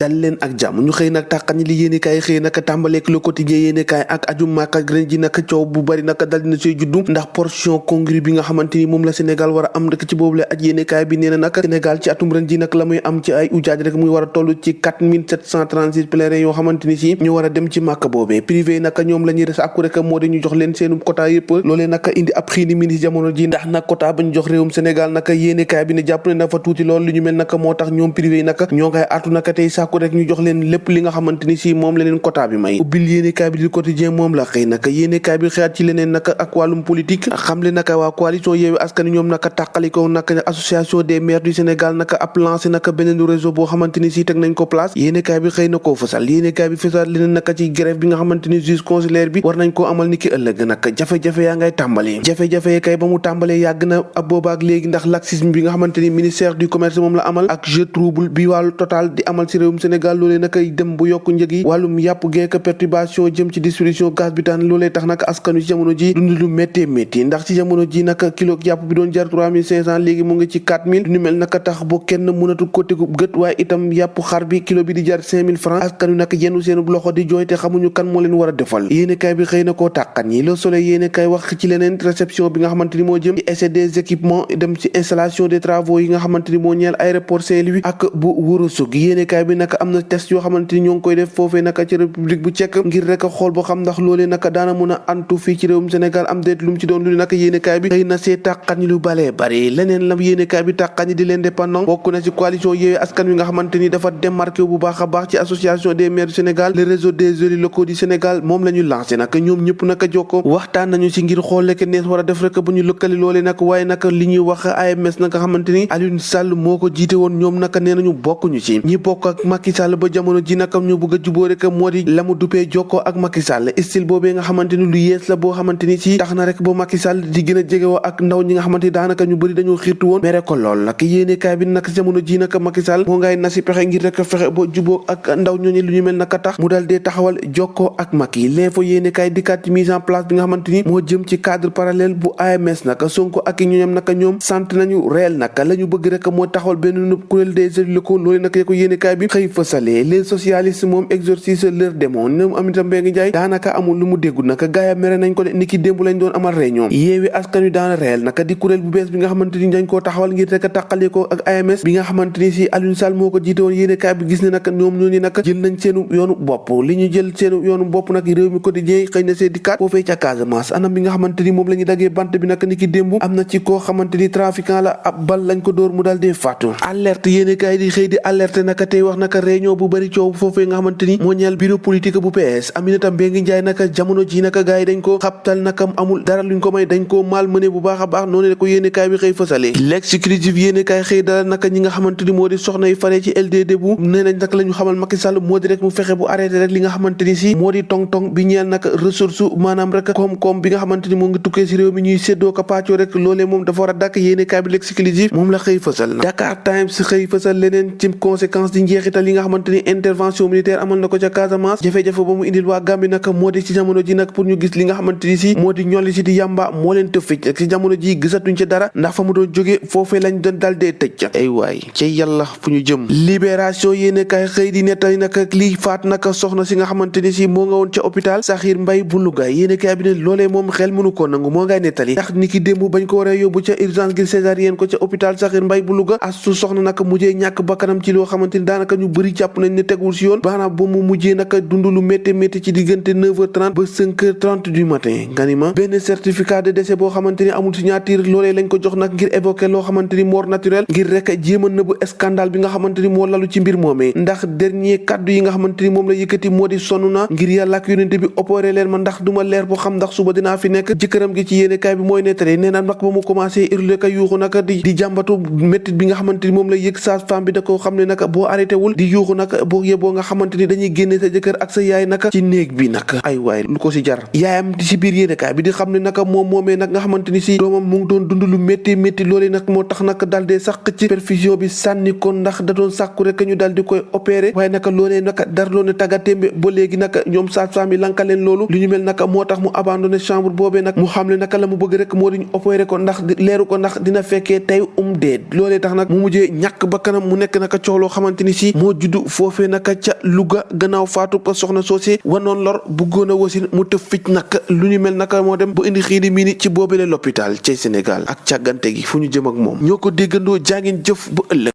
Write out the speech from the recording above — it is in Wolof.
dal leen ak jàmm ñu xëy nag tàqañi li yéenekaay xëy nag tàmbaleek Le Quotidien yéenekaay ak aju Makka ak ren ji nag coow bu bari nag dal dina see juddu ndax portion congrue bi nga xamante ni moom la Sénégal war a am rek ci boobule aj yéenekaay bi nee na nag Sénégal ci atum ren ji nag la muy am ci ay ujaaj rek muy war a toll ci 4736 pèlerins yoo xamante ni si ñu war a dem ci Makka boobee privé yi nag ñoom la ñuy des àkku rek moo di ñu jox leen seenu quota yëpp loolee nag indi ab xiini mini jamono ji ndax nag quota ba ñu jox réewum Sénégal nag yéenekaay bi ne jàpp ne dafa tuuti lool li ñu mel nag moo tax ñoom privé yi nag ñoo ngay artu nag tey sàkku rek ñu jox leen lépp li nga xamante ni si moom la leen quota bi may ubbil yéenekaay bi di quotidien moom la xëy naka yéenekaay bi xëyaat ci leneen naka ak wàllum politique xamle naka waa coalition Yewwi Askan Wi ñoom naka tàqaliko naka association des maires du Sénégal naka ab lancé naka beneen réseau boo xamante ni si teg nañ ko place yéenekaay bi xëy na koo fësal yéenekaay bi fësal leneen naka ci grève bi nga xamante ni juge consulaire bi war nañ koo amal ni ki ëllëg naka jafe-jafe yaa ngay tàmbali jafe-jafe kay ba mu tàmbalee yàgg na ab boobaak léegi ndax laxisme bi nga xamante ni ministère du commerce moom la amal ak jeu trouble bi wàllu total di amal ci réewum Sénégal loolee naka dem bu yokk njëg yi wàllum yàpp geek perturbation jëm ci distribution gaz bi taan loolee tax nag askanu ci jamono ji dund lu métti métti ndax ci jamono ji nag kilo yàpp bi doon jar 3500 léegi mu ngi ci 4000 ñu mel naka tax bu kenn mënatu ko tegu gët waaye itam yàpp xar bi kilo bi di jar 5000 francs askanu nag yenn seen loxo di jooy te xamuñu kan moo leen war a defal yéenekaay bi xëy na koo tàqan ñi Le Soleil yéenekaay wax ci leneen réception bi nga xamante ni moo jëm ci essai des équipements dem ci installation des travaux yi nga xamante ni moo ñeel aéroport Saint-Louis ak bu Ourossogui yéenekaay bi nag am na test yoo xamante ni ñoo ngi koy def foofee naka ci république bu Tchèque ngir rek xool boo xam ndax loolee naka daana mën a antu fii ci réewum Sénégal am déet lu mu ci doon lu naka yéenekaay bi xëy na see tàqat ñi lu balee bari leneen la yéenekaay bi tàqat ñi di l'Indépendant bokk na ci coalition Yewwi Askan Wi nga xamante ni dafa démarqué bu baax a baax ci association des maires du Sénégal le réseau des élus locaux du Sénégal moom la ñu lancé naka ñoom ñëpp naka jokko waxtaan nañu ci ngir xool lekk nees war a def rek bu ñu lëkkali loolee nag waaye naka li ñuy wax AMS naka xamante ni Aliou Sall moo ko jiite woon ñoom naka nee nañu bokkuñu ci ñi bokk ak Macky Sall ba jamono ji naka ñu bëgg a jubóo rek moo di la mu duppee jokkoo ak Macky Sall style boobee nga xamante ni lu yees la boo xamante ni si tax na rek boo Macky Sall di gën a jegewoo ak ndaw ñi nga xamante ni daanaka ñu bëri dañoo xiirtu woon mere ko lool nag yéenekaay bi nag jamono ji naka Macky Sall moo ngay nasi pexe ngir rek fexe ba jubóo ak ndaw ñooñu lu ñu mel naka tax mu dal dee taxawal jokkoo ak Macky l'info yéenekaay dikkaat ci mise en place bi nga xamante ni moo jëm ci cadre parallèle bu AMS naka Sonko ak ñooñam naka ñoom sant nañu réel naka la ñu bëgg rek moo taxawal benn kuréel des élus locaux loolu nag ko yéenekaay bi xëy fësalee les socialistes moom exorcise leur démon ñoom Aminata Mbengue Ndiaye daanaka amul lu mu déggul naka gaaya mere nañ ko de niki démb lañ doon amal réunion Yewwi Askan Wi daana réel naka di kuréel bu bees bi nga xamante ni dañ koo taxawal ngir rek a tàqale ko ak AMS bi nga xamante ni si Aliou Sall moo ko jiite woon yéenekaay bi gis ne nag ñoom ñooñu nag jël nañ seenu yoonu bopp li ñu jël seenu yoonu bopp nag réew mi quotidien xëy na see dikkaat foofee ca Casamance anam bi nga xamante ni moom la ñu daggee bant bi nag niki démb am na ci koo xamante ni trafiquant la ab bal lañ ko dóor mu dal dee faatu alerte yéenekaay di xëy di alerte naka tey wax naka réunion bu bari coow foofee nga xamante ni moo ñeel bureau politique bu PS Aminata Mbengue Ndiaye naka jamono ji naka gars yi dañ ko xabtal naka amul dara luñ ko may dañ koo mal mëne bu baax a baax noonu la ko yéenekaay bi xëy fësale l'exclusif yéenekaay xëy dala naka ñi nga xamante ni moo di soxna yi faree ci LDD bu nee nañ nag la ñu xamal Macky Sall moo di rek mu fexe bu arrêté rek li nga xamante ni si moo di tong-tong bi ñeel naka ressource maanaam rek koom-koom bi nga xamante ni moo ngi tukkee si réew mi ñuy séddoo ko pàccoo rek loolee moom dafa war a dàkk yéenekaay bi l'exclusif moom la xëy fësal Dakar Times xëy fësal leneen ci conséquence di njeexital yi nga xamante ni intervention militaire amal na ko ca Casamance jafe-jafe ba mu indil waa Gambie nag moo di ci jamono ji nag pour ñu gis li nga xamante ni si moo di ñolli si di yàmba moo leen tëf fic ci jamono ji gisatuñ ca dara ndax fa mu doon jóge foofee lañ doon dal dee tëj ay waay ca yàlla fu ñu jëm libération yéenekaay xëy di nettali nag lii faat nag soxna si nga xamante ni si moo nga woon ca hôpital Sakhir Mbaye bu Louga yéenekaay bi ne loolee moom xel mënu ko nangu moo ngay nettali ndax ni ki démb bañ ko war a yóbbu ca urgence ngir césarienne ko ca hôpital Sakhir Mbaye bu Louga astu soxna nag mujjee ñàkk bakkanam ci loo xamante ni daanaka ñu bëri jàpp nañ ne tegul si yoon baanaam ba mu mujjee nag dund lu métti métti ci diggante 9h30 ba 5h30 du matin nga ni ma benn certificat de décès boo xamante ni amul signature loolee lañ ko jox nag ngir évoquer loo xamante ni mort naturelle ngir rek jéem a nëbb scandale bi nga xamante ni moo lalu ci mbir moomee ndax dernier kaddu yi nga xamante ni moom la yëkkati moo di sonn na ngir yàlla ak yonente bi opéré leen ma ndax duma leer boo xam ndax suba dinaa fi nekk jëkkëram gi ci yéenekaay bi mooy nettali nee na nag ba mu commencé hurler ka yuuxu nag di jàmbatu méttit bi nga xamante ni moom la yëg sage-femme bi da ko xam ne nag boo arrêté wul di yuuxu nag boo yeboo nga xamante ni dañuy génne sa jëkkër ak sa yaay nag ci néeg bi nag ay waay lu ko si jar yaayam di si biir yéenekaay bi di xam ne nag moom moomee nag nga xamante ni si doomam mu ngi doon dund lu métti métti loolee nag moo tax nag dal dee sax ci perfusion bi sànni ko ndax da doon sàkku rek ñu dal di koy opéré waaye nag loolee nag dara loon ne tàggatémbe ba léegi nag ñoom sage-femme yi lanka leen loolu li ñu mel nag moo tax mu abandonné chambre boobee nag mu xam ne naka la mu bëgg rek moo di ñu opéré ko ndax leeru ko ndax dina fekkee tey déet loolee tax nag mu mujjee ñàkk bakkanam mu nekk naka coow loo xamante ni si moo moo juddu foofee naka ca Louga gannaaw faatu ba soxna soosé wanoon lor buggoon a wasin mu tëf fic nag lu ñu mel naka moo dem bu indi xiini mii ni ci boobile l'hôpital ci Sénégal ak càggante gi fu ñu jëm ak moom ñoo ko déggandoo jàngin jëf bu ëllëg